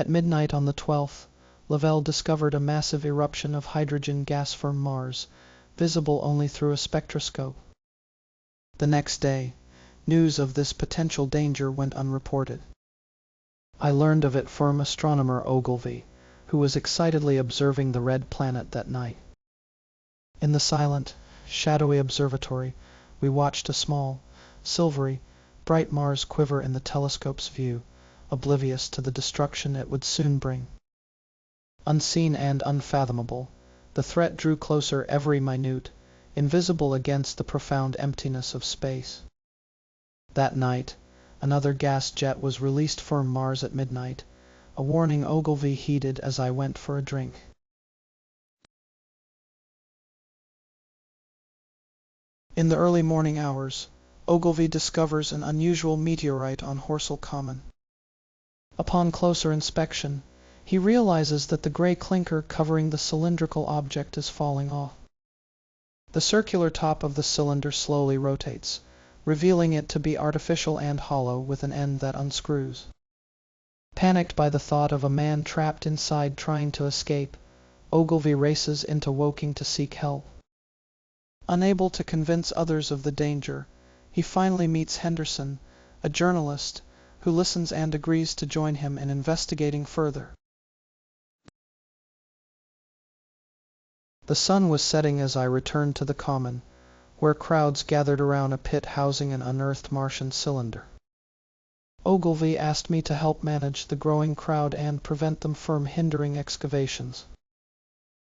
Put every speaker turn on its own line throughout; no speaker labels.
At midnight on the 12th, Lavelle discovered a massive eruption of hydrogen gas from Mars, visible only through a spectroscope. The next day, news of this potential danger went unreported. I learned of it from astronomer Ogilvy, who was excitedly observing the red planet that night. In the silent, shadowy observatory, we watched a small, silvery, bright Mars quiver in the telescope's view, oblivious to the destruction it would soon bring. Unseen and unfathomable, the threat drew closer every minute, invisible against the profound emptiness of space. That night, another gas jet was released from Mars at midnight, a warning Ogilvy heeded as I went for a drink. In the early morning hours, Ogilvy discovers an unusual meteorite on Horsell Common. Upon closer inspection, he realizes that the gray clinker covering the cylindrical object is falling off. The circular top of the cylinder slowly rotates, revealing it to be artificial and hollow with an end that unscrews. Panicked by the thought of a man trapped inside trying to escape, Ogilvy races into Woking to seek help. Unable to convince others of the danger, he finally meets Henderson, a journalist, who listens and agrees to join him in investigating further. The sun was setting as I returned to the common, where crowds gathered around a pit housing an unearthed Martian cylinder. Ogilvy asked me to help manage the growing crowd and prevent them from hindering excavations.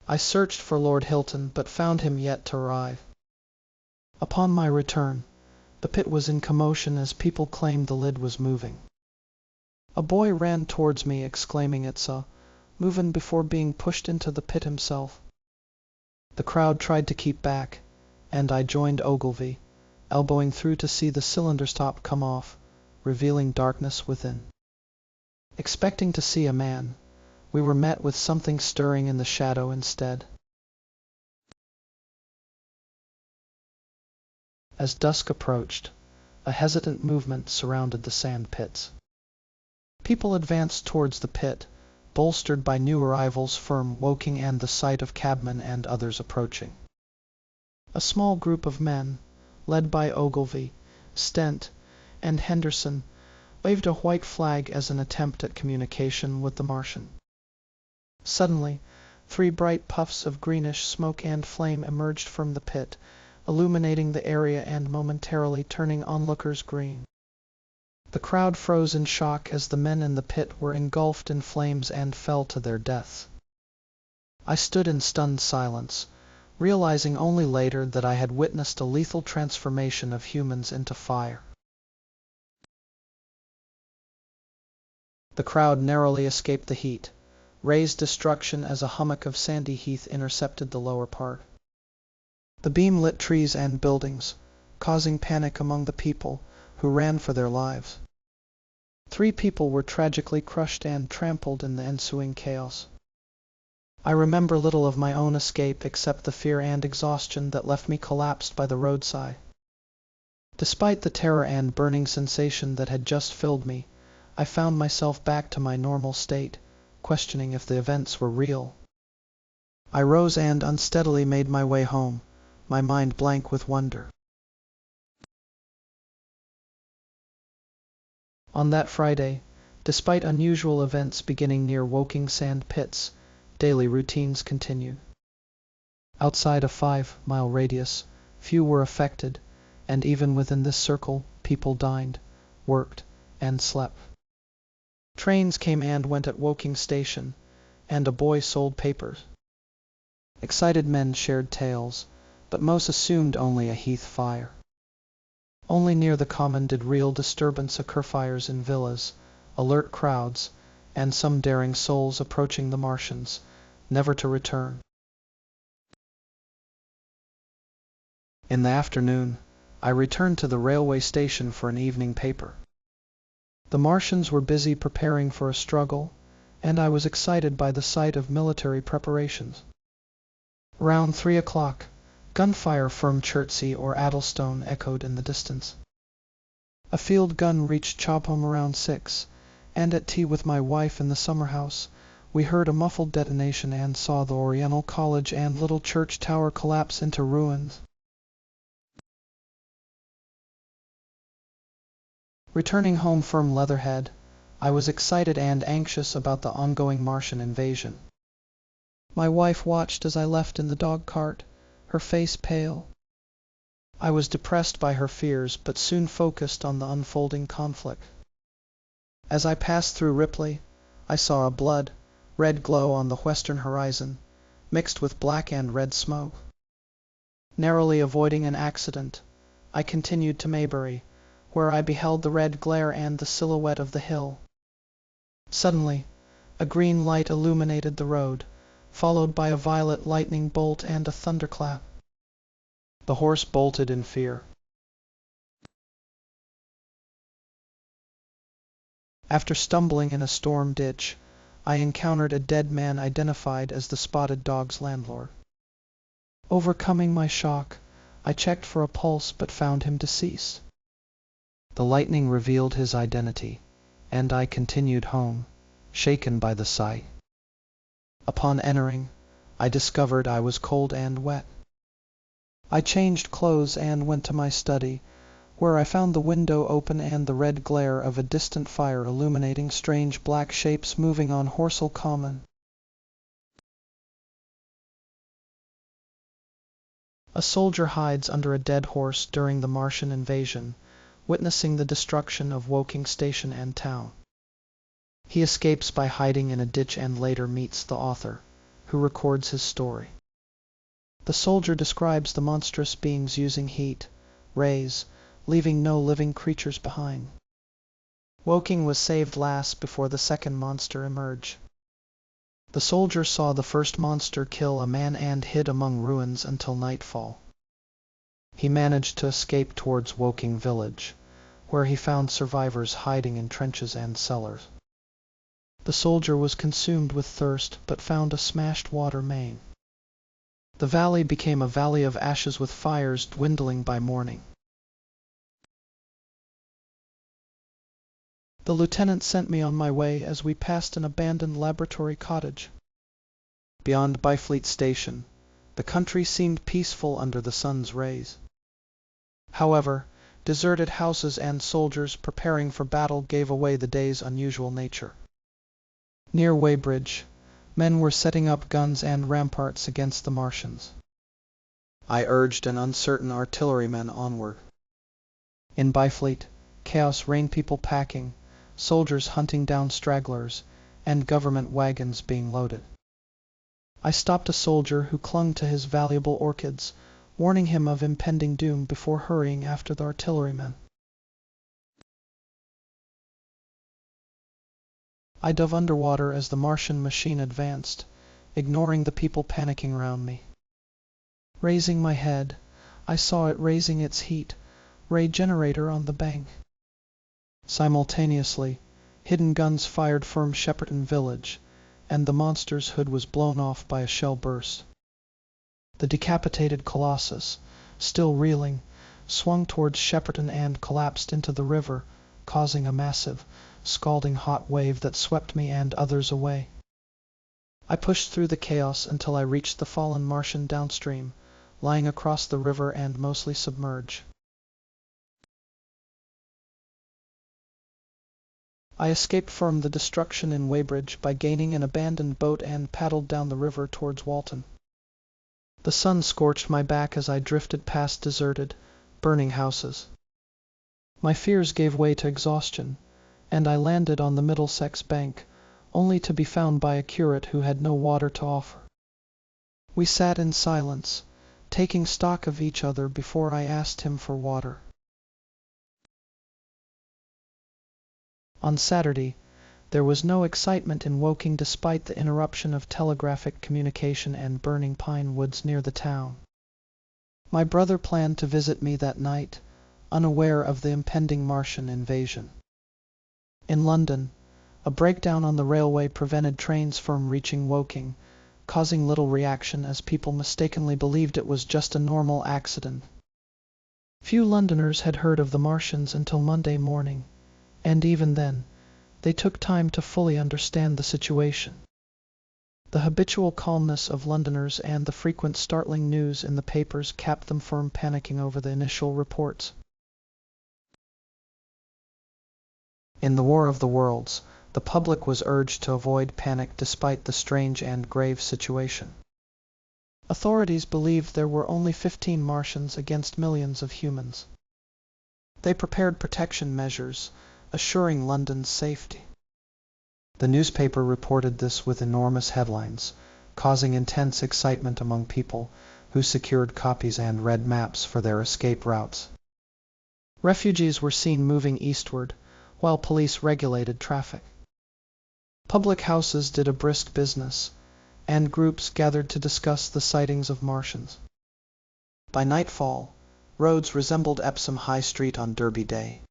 I searched for Lord Hilton, but found him yet to arrive. Upon my return, the pit was in commotion as people claimed the lid was moving. A boy ran towards me exclaiming it's a movin' before being pushed into the pit himself. The crowd tried to keep back, and I joined Ogilvy, elbowing through to see the cylinder's top come off, revealing darkness within. Expecting to see a man, we were met with something stirring in the shadow instead. As dusk approached, a hesitant movement surrounded the sand pits. People advanced towards the pit, bolstered by new arrivals from Woking and the sight of cabmen and others approaching. A small group of men, led by Ogilvy, Stent, and Henderson, waved a white flag as an attempt at communication with the Martian. Suddenly, 3 bright puffs of greenish smoke and flame emerged from the pit, illuminating the area and momentarily turning onlookers green. The crowd froze in shock as the men in the pit were engulfed in flames and fell to their deaths. I stood in stunned silence, realizing only later that I had witnessed a lethal transformation of humans into fire. The crowd narrowly escaped the heat, raised destruction as a hummock of sandy heath intercepted the lower part. The beam lit trees and buildings, causing panic among the people, who ran for their lives. 3 people were tragically crushed and trampled in the ensuing chaos. I remember little of my own escape except the fear and exhaustion that left me collapsed by the roadside. Despite the terror and burning sensation that had just filled me, I found myself back to my normal state, questioning if the events were real. I rose and unsteadily made my way home, my mind blank with wonder. On that Friday, despite unusual events beginning near Woking sand pits, daily routines continued. Outside a 5-mile radius, few were affected, and even within this circle, people dined, worked, and slept. Trains came and went at Woking station, and a boy sold papers. Excited men shared tales, but most assumed only a heath fire. Only near the common did real disturbance occur. Fires in villas, alert crowds, and some daring souls approaching the Martians, never to return. In the afternoon, I returned to the railway station for an evening paper. The Martians were busy preparing for a struggle, and I was excited by the sight of military preparations. Around 3 o'clock, gunfire from Chertsey or Addlestone echoed in the distance. A field gun reached Chopham around 6, and at tea with my wife in the summer house, we heard a muffled detonation and saw the Oriental College and little church tower collapse into ruins. Returning home from Leatherhead, I was excited and anxious about the ongoing Martian invasion. My wife watched as I left in the dog cart, her face pale. I was depressed by her fears, but soon focused on the unfolding conflict. As I passed through Ripley, I saw a blood-red glow on the western horizon, mixed with black and red smoke. Narrowly avoiding an accident, I continued to Maybury, where I beheld the red glare and the silhouette of the hill. Suddenly, a green light illuminated the road, followed by a violet lightning bolt and a thunderclap. The horse bolted in fear. After stumbling in a storm ditch, I encountered a dead man identified as the spotted dog's landlord. Overcoming my shock, I checked for a pulse but found him deceased. The lightning revealed his identity, and I continued home, shaken by the sight. Upon entering, I discovered I was cold and wet. I changed clothes and went to my study, where I found the window open and the red glare of a distant fire illuminating strange black shapes moving on Horsell Common. A soldier hides under a dead horse during the Martian invasion, witnessing the destruction of Woking Station and town. He escapes by hiding in a ditch and later meets the author, who records his story. The soldier describes the monstrous beings using heat rays, leaving no living creatures behind. Woking was saved last before the second monster emerged. The soldier saw the first monster kill a man and hid among ruins until nightfall. He managed to escape towards Woking village, where he found survivors hiding in trenches and cellars. The soldier was consumed with thirst, but found a smashed water main. The valley became a valley of ashes with fires dwindling by morning. The lieutenant sent me on my way as we passed an abandoned laboratory cottage. Beyond Byfleet Station, the country seemed peaceful under the sun's rays. However, deserted houses and soldiers preparing for battle gave away the day's unusual nature. Near Weybridge, men were setting up guns and ramparts against the Martians. I urged an uncertain artilleryman onward. In Byfleet, chaos reigned, people packing, soldiers hunting down stragglers, and government wagons being loaded. I stopped a soldier who clung to his valuable orchids, warning him of impending doom before hurrying after the artillerymen. I dove underwater as the Martian machine advanced, ignoring the people panicking around me. Raising my head, I saw it raising its heat ray generator on the bank. Simultaneously, hidden guns fired from Shepperton village, and the monster's hood was blown off by a shell burst. The decapitated colossus, still reeling, swung towards Shepperton and collapsed into the river, causing a massive, scalding hot wave that swept me and others away. I pushed through the chaos until I reached the fallen Martian downstream, lying across the river and mostly submerged. I escaped from the destruction in Weybridge by gaining an abandoned boat and paddled down the river towards Walton. The sun scorched my back as I drifted past deserted, burning houses. My fears gave way to exhaustion, and I landed on the Middlesex bank, only to be found by a curate who had no water to offer. We sat in silence, taking stock of each other before I asked him for water. On Saturday, there was no excitement in Woking despite the interruption of telegraphic communication and burning pine woods near the town. My brother planned to visit me that night, unaware of the impending Martian invasion. In London, a breakdown on the railway prevented trains from reaching Woking, causing little reaction as people mistakenly believed it was just a normal accident. Few Londoners had heard of the Martians until Monday morning, and even then, They took time to fully understand the situation. The habitual calmness of Londoners and the frequent startling news in the papers kept them from panicking over the initial reports. In the War of the Worlds, the public was urged to avoid panic despite the strange and grave situation. Authorities believed there were only 15 Martians against millions of humans. They prepared protection measures, assuring London's safety. The newspaper reported this with enormous headlines, causing intense excitement among people who secured copies and read maps for their escape routes. Refugees were seen moving eastward, while police regulated traffic. Public houses did a brisk business, and groups gathered to discuss the sightings of Martians. By nightfall, roads resembled Epsom High Street on Derby Day.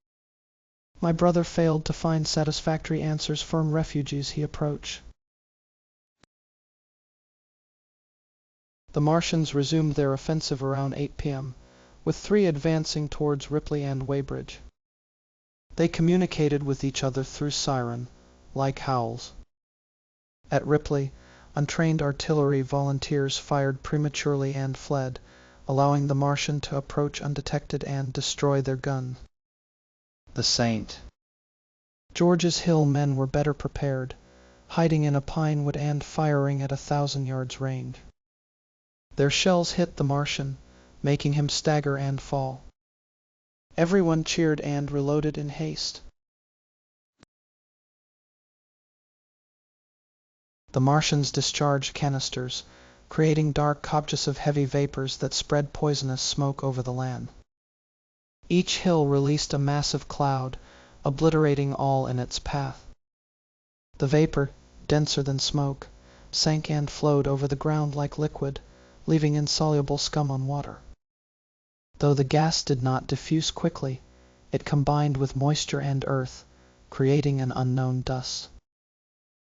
My brother failed to find satisfactory answers from refugees he approached. The Martians resumed their offensive around 8 p.m., with 3 advancing towards Ripley and Weybridge. They communicated with each other through siren-like howls. At Ripley, untrained artillery volunteers fired prematurely and fled, allowing the Martian to approach undetected and destroy their guns. The St. George's Hill men were better prepared, hiding in a pine wood and firing at 1,000 yards range. Their shells hit the Martian, making him stagger and fall. Everyone cheered and reloaded in haste. The Martians discharged canisters, creating dark cobbles of heavy vapors that spread poisonous smoke over the land. Each hill released a massive cloud, obliterating all in its path. The vapor, denser than smoke, sank and flowed over the ground like liquid, leaving insoluble scum on water. Though the gas did not diffuse quickly, it combined with moisture and earth, creating an unknown dust.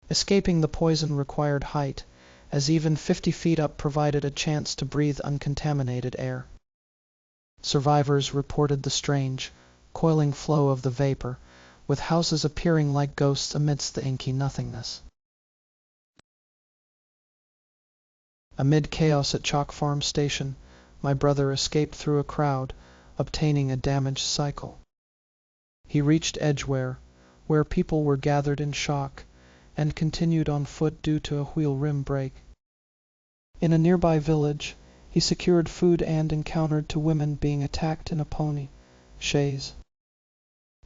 Escaping the poison required height, as even 50 feet up provided a chance to breathe uncontaminated air. Survivors reported the strange, coiling flow of the vapor, with houses appearing like ghosts amidst the inky nothingness. Amid chaos at Chalk Farm Station, my brother escaped through a crowd, obtaining a damaged cycle. He reached Edgware, where people were gathered in shock, and continued on foot due to a wheel rim break. In a nearby village, he secured food and encountered 2 women being attacked in a pony chaise.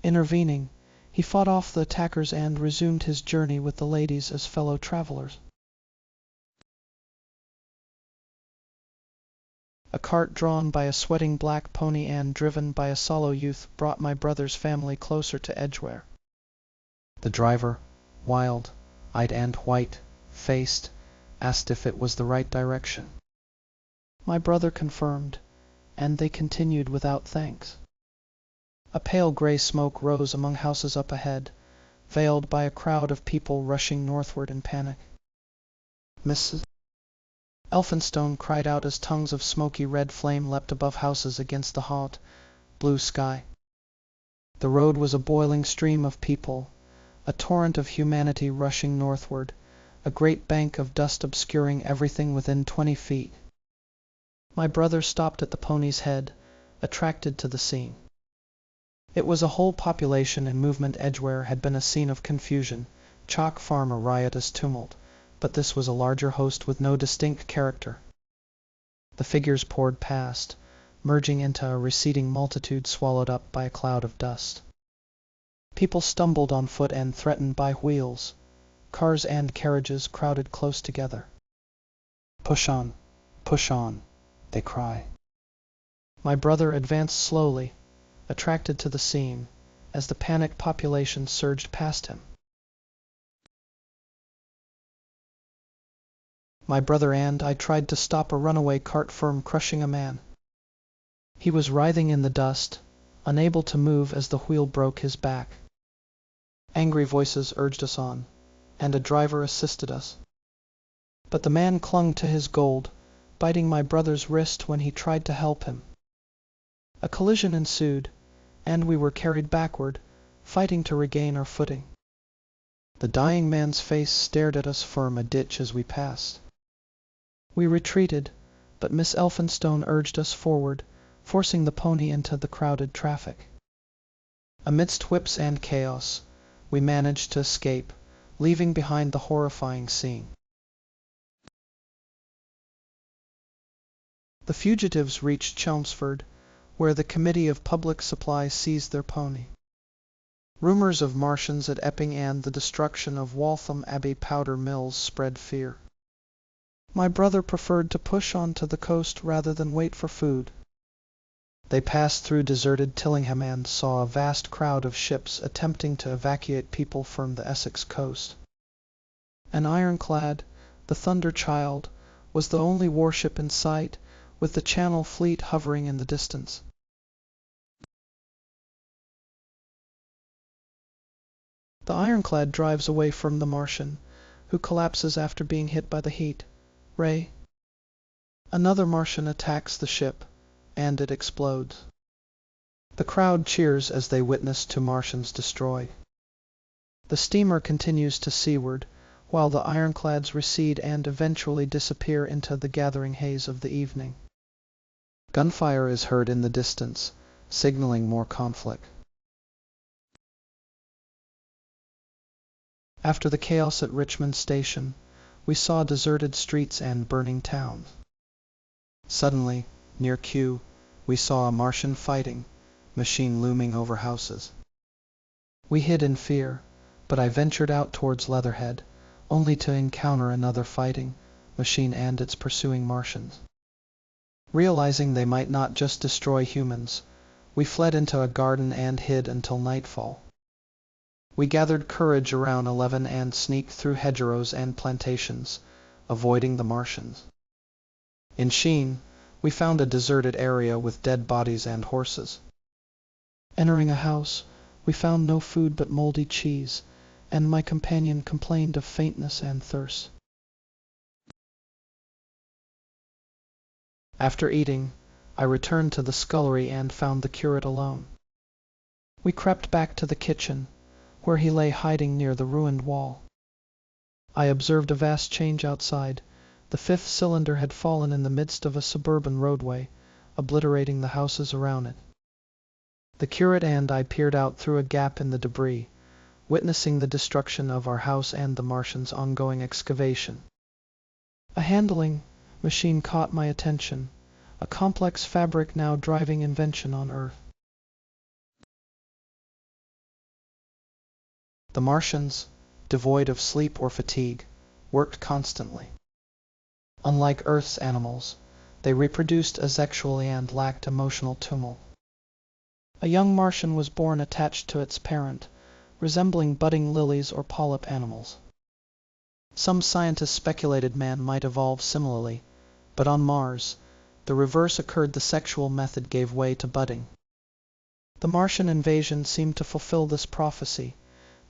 Intervening, he fought off the attackers and resumed his journey with the ladies as fellow travelers. A cart drawn by a sweating black pony and driven by a sallow youth brought my brother's family closer to Edgware. The driver, wild-eyed and white-faced, asked if it was the right direction. My brother confirmed, and they continued without thanks. A pale gray smoke rose among houses up ahead, veiled by a crowd of people rushing northward in panic. Mrs. Elphinstone cried out as tongues of smoky red flame leapt above houses against the hot, blue sky. The road was a boiling stream of people, a torrent of humanity rushing northward, a great bank of dust obscuring everything within 20 feet. My brother stopped at the pony's head, attracted to the scene. It was a whole population in movement. Edgware had been a scene of confusion, Chalk Farm a riotous tumult, but this was a larger host with no distinct character. The figures poured past, merging into a receding multitude swallowed up by a cloud of dust. People stumbled on foot and threatened by wheels. Cars and carriages crowded close together. push on, they cry. My brother advanced slowly, attracted to the scene, as the panicked population surged past him. My brother and I tried to stop a runaway cart from crushing a man. He was writhing in the dust, unable to move as the wheel broke his back. Angry voices urged us on, and a driver assisted us. But the man clung to his gold, biting my brother's wrist when he tried to help him. A collision ensued, and we were carried backward, fighting to regain our footing. The dying man's face stared at us from a ditch as we passed. We retreated, but Miss Elphinstone urged us forward, forcing the pony into the crowded traffic. Amidst whips and chaos, we managed to escape, leaving behind the horrifying scene. The fugitives reached Chelmsford, where the Committee of Public Supply seized their pony. Rumors of Martians at Epping and the destruction of Waltham Abbey powder mills spread fear. My brother preferred to push on to the coast rather than wait for food. They passed through deserted Tillingham and saw a vast crowd of ships attempting to evacuate people from the Essex coast. An ironclad, the Thunder Child, was the only warship in sight, with the Channel Fleet hovering in the distance. The ironclad drives away from the Martian, who collapses after being hit by the heat ray. Another Martian attacks the ship, and it explodes. The crowd cheers as they witness two Martians destroyed. The steamer continues to seaward, while the ironclads recede and eventually disappear into the gathering haze of the evening. Gunfire is heard in the distance, signaling more conflict. After the chaos at Richmond Station, we saw deserted streets and burning towns. Suddenly, near Kew, we saw a Martian fighting machine looming over houses. We hid in fear, but I ventured out towards Leatherhead, only to encounter another fighting machine and its pursuing Martians. Realizing they might not just destroy humans, we fled into a garden and hid until nightfall. We gathered courage around 11 and sneaked through hedgerows and plantations, avoiding the Martians. In Sheen, we found a deserted area with dead bodies and horses. Entering a house, we found no food but moldy cheese, and my companion complained of faintness and thirst. After eating, I returned to the scullery and found the curate alone. We crept back to the kitchen, where he lay hiding near the ruined wall. I observed a vast change outside. The fifth cylinder had fallen in the midst of a suburban roadway, obliterating the houses around it. The curate and I peered out through a gap in the debris, witnessing the destruction of our house and the Martians' ongoing excavation. A handling machine caught my attention, a complex fabric now driving invention on Earth. The Martians, devoid of sleep or fatigue, worked constantly. Unlike Earth's animals, they reproduced asexually and lacked emotional tumult. A young Martian was born attached to its parent, resembling budding lilies or polyp animals. Some scientists speculated man might evolve similarly, but on Mars, the reverse occurred. The sexual method gave way to budding. The Martian invasion seemed to fulfill this prophecy,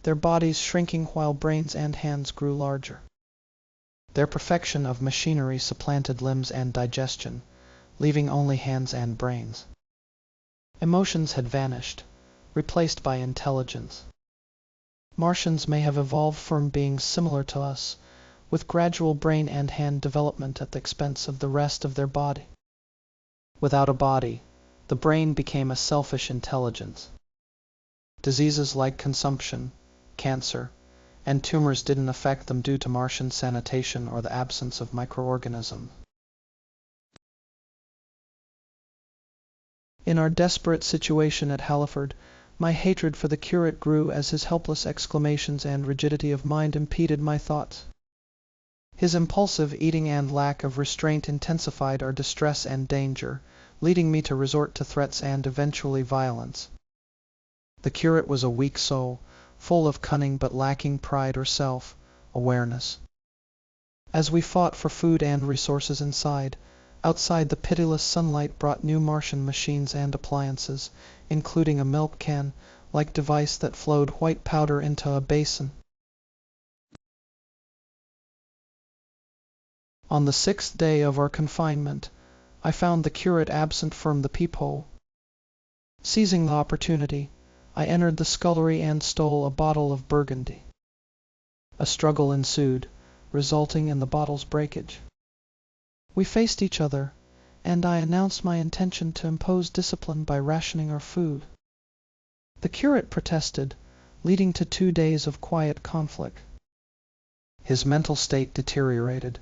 their bodies shrinking while brains and hands grew larger. Their perfection of machinery supplanted limbs and digestion, leaving only hands and brains. Emotions had vanished, replaced by intelligence. Martians may have evolved from beings similar to us, with gradual brain and hand development at the expense of the rest of their body. Without a body, the brain became a selfish intelligence. Diseases like consumption, cancer, and tumors didn't affect them due to Martian sanitation or the absence of microorganisms. In our desperate situation at Halliford, my hatred for the curate grew as his helpless exclamations and rigidity of mind impeded my thoughts. His impulsive eating and lack of restraint intensified our distress and danger, leading me to resort to threats and eventually violence. The curate was a weak soul, full of cunning but lacking pride or self-awareness. As we fought for food and resources outside the pitiless sunlight brought new Martian machines and appliances, including a milk can-like device that flowed white powder into a basin. On the 6th day of our confinement, I found the curate absent from the peephole. Seizing the opportunity, I entered the scullery and stole a bottle of Burgundy. A struggle ensued, resulting in the bottle's breakage. We faced each other, and I announced my intention to impose discipline by rationing our food. The curate protested, leading to 2 days of quiet conflict. His mental state deteriorated,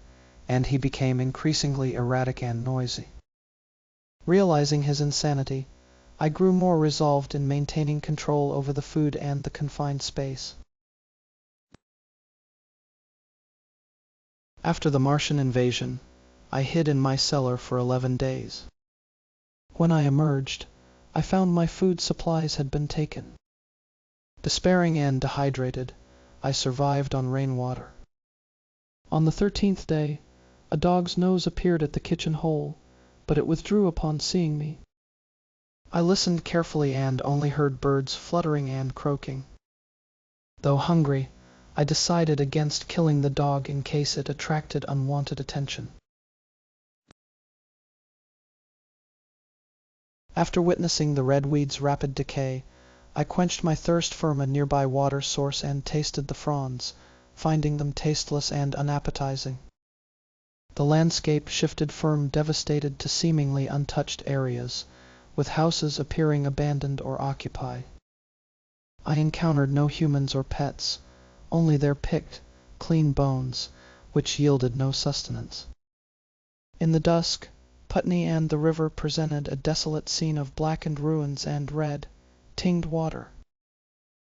and he became increasingly erratic and noisy. Realizing his insanity, I grew more resolved in maintaining control over the food and the confined space. After the Martian invasion, I hid in my cellar for 11 days. When I emerged, I found my food supplies had been taken. Despairing and dehydrated, I survived on rainwater. On the 13th day, a dog's nose appeared at the kitchen hole, but it withdrew upon seeing me. I listened carefully and only heard birds fluttering and croaking. Though hungry, I decided against killing the dog in case it attracted unwanted attention. After witnessing the redweed's rapid decay, I quenched my thirst from a nearby water source and tasted the fronds, finding them tasteless and unappetizing. The landscape shifted from devastated to seemingly untouched areas, with houses appearing abandoned or occupied. I encountered no humans or pets, only their picked, clean bones, which yielded no sustenance. In the dusk, Putney and the river presented a desolate scene of blackened ruins and red, tinged water.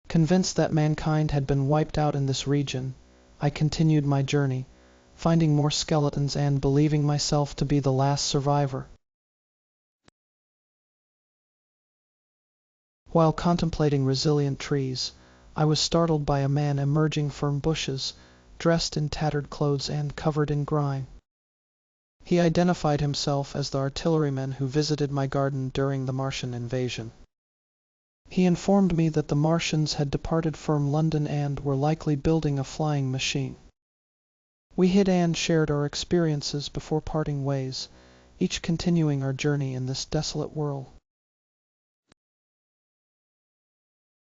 Convinced that mankind had been wiped out in this region, I continued my journey, finding more skeletons and believing myself to be the last survivor. While contemplating resilient trees, I was startled by a man emerging from bushes, dressed in tattered clothes and covered in grime. He identified himself as the artilleryman who visited my garden during the Martian invasion. He informed me that the Martians had departed from London and were likely building a flying machine. We hid and shared our experiences before parting ways, each continuing our journey in this desolate world.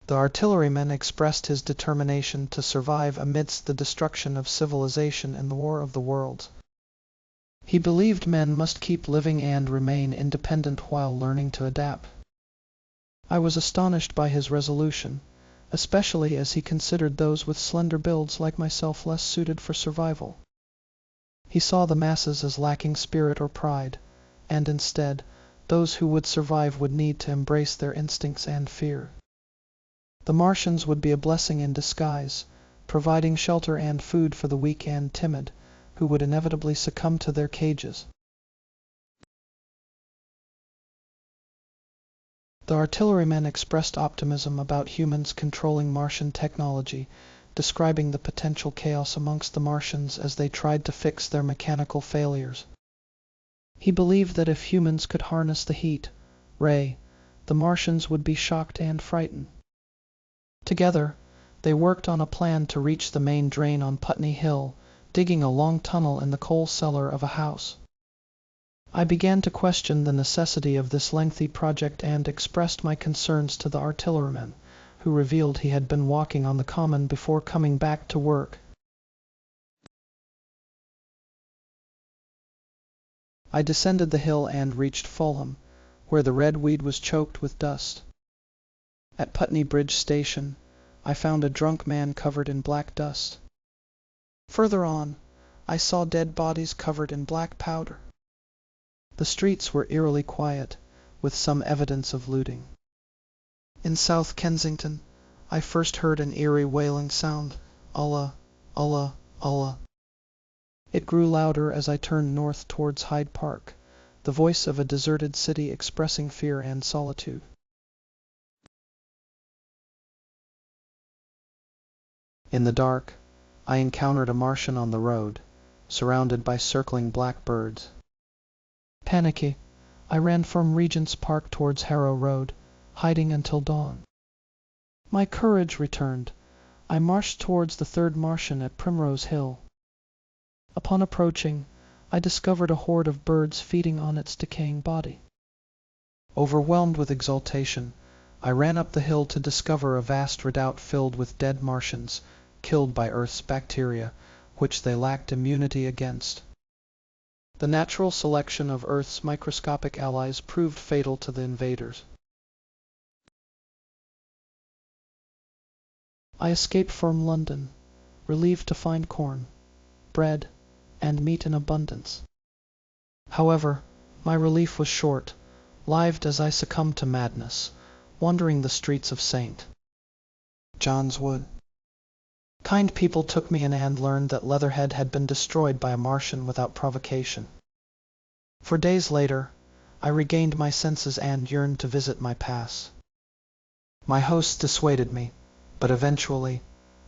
The artilleryman expressed his determination to survive amidst the destruction of civilization in the War of the Worlds. He believed men must keep living and remain independent while learning to adapt. I was astonished by his resolution, especially as he considered those with slender builds like myself less suited for survival. He saw the masses as lacking spirit or pride, and instead, those who would survive would need to embrace their instincts and fear. The Martians would be a blessing in disguise, providing shelter and food for the weak and timid, who would inevitably succumb to their cages. The artilleryman expressed optimism about humans controlling Martian technology, describing the potential chaos amongst the Martians as they tried to fix their mechanical failures. He believed that if humans could harness the heat ray, the Martians would be shocked and frightened. Together, they worked on a plan to reach the main drain on Putney Hill, digging a long tunnel in the coal cellar of a house. I began to question the necessity of this lengthy project and expressed my concerns to the artilleryman, who revealed he had been walking on the common before coming back to work. I descended the hill and reached Fulham, where the red weed was choked with dust. At Putney Bridge Station, I found a drunk man covered in black dust. Further on, I saw dead bodies covered in black powder. The streets were eerily quiet, with some evidence of looting. In South Kensington, I first heard an eerie wailing sound, Allah, Allah, Allah. It grew louder as I turned north towards Hyde Park, the voice of a deserted city expressing fear and solitude. In the dark, I encountered a Martian on the road, surrounded by circling black birds. Panicky, I ran from Regent's Park towards Harrow Road, hiding until dawn. My courage returned. I marched towards the third Martian at Primrose Hill. Upon approaching, I discovered a horde of birds feeding on its decaying body. Overwhelmed with exultation, I ran up the hill to discover a vast redoubt filled with dead Martians, killed by Earth's bacteria, which they lacked immunity against. The natural selection of Earth's microscopic allies proved fatal to the invaders. I escaped from London, relieved to find corn, bread, and meat in abundance. However, my relief was short-lived as I succumbed to madness, wandering the streets of St. John's Wood. Kind people took me in and learned that Leatherhead had been destroyed by a Martian without provocation. For days later, I regained my senses and yearned to visit my past. My hosts dissuaded me, but eventually,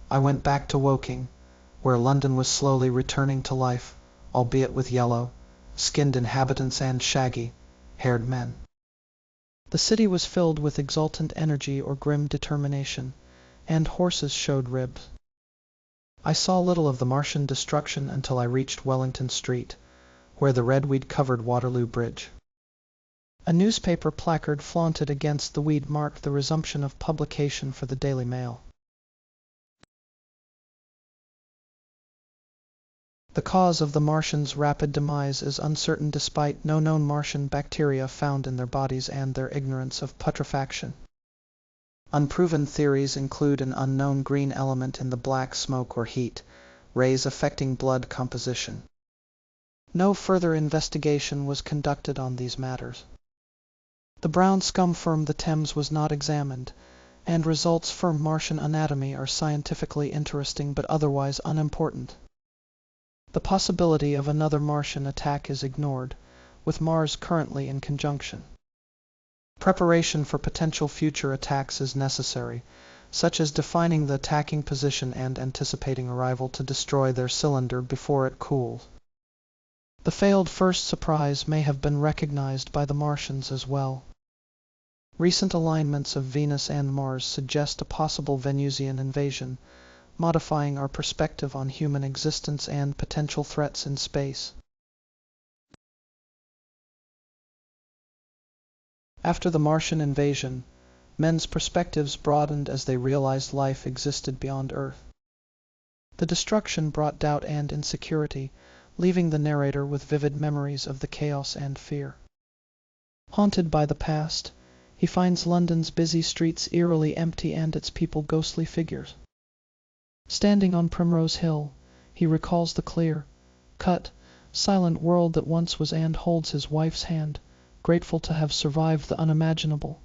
I went back to Woking, where London was slowly returning to life, albeit with yellow-skinned inhabitants and shaggy-haired men. The city was filled with exultant energy or grim determination, and horses showed ribs. I saw little of the Martian destruction until I reached Wellington Street, where the redweed covered Waterloo Bridge. A newspaper placard flaunted against the weed marked the resumption of publication for the Daily Mail. The cause of the Martians' rapid demise is uncertain despite no known Martian bacteria found in their bodies and their ignorance of putrefaction. Unproven theories include an unknown green element in the black smoke or heat rays affecting blood composition. No further investigation was conducted on these matters. The brown scum firm the Thames was not examined, and results from Martian anatomy are scientifically interesting but otherwise unimportant. The possibility of another Martian attack is ignored, with Mars currently in conjunction. Preparation for potential future attacks is necessary, such as defining the attacking position and anticipating arrival to destroy their cylinder before it cools. The failed first surprise may have been recognized by the Martians as well. Recent alignments of Venus and Mars suggest a possible Venusian invasion, modifying our perspective on human existence and potential threats in space. After the Martian invasion, men's perspectives broadened as they realized life existed beyond Earth. The destruction brought doubt and insecurity, leaving the narrator with vivid memories of the chaos and fear. Haunted by the past, he finds London's busy streets eerily empty and its people ghostly figures. Standing on Primrose Hill, he recalls the clear, cut, silent world that once was and holds his wife's hand, grateful to have survived the unimaginable.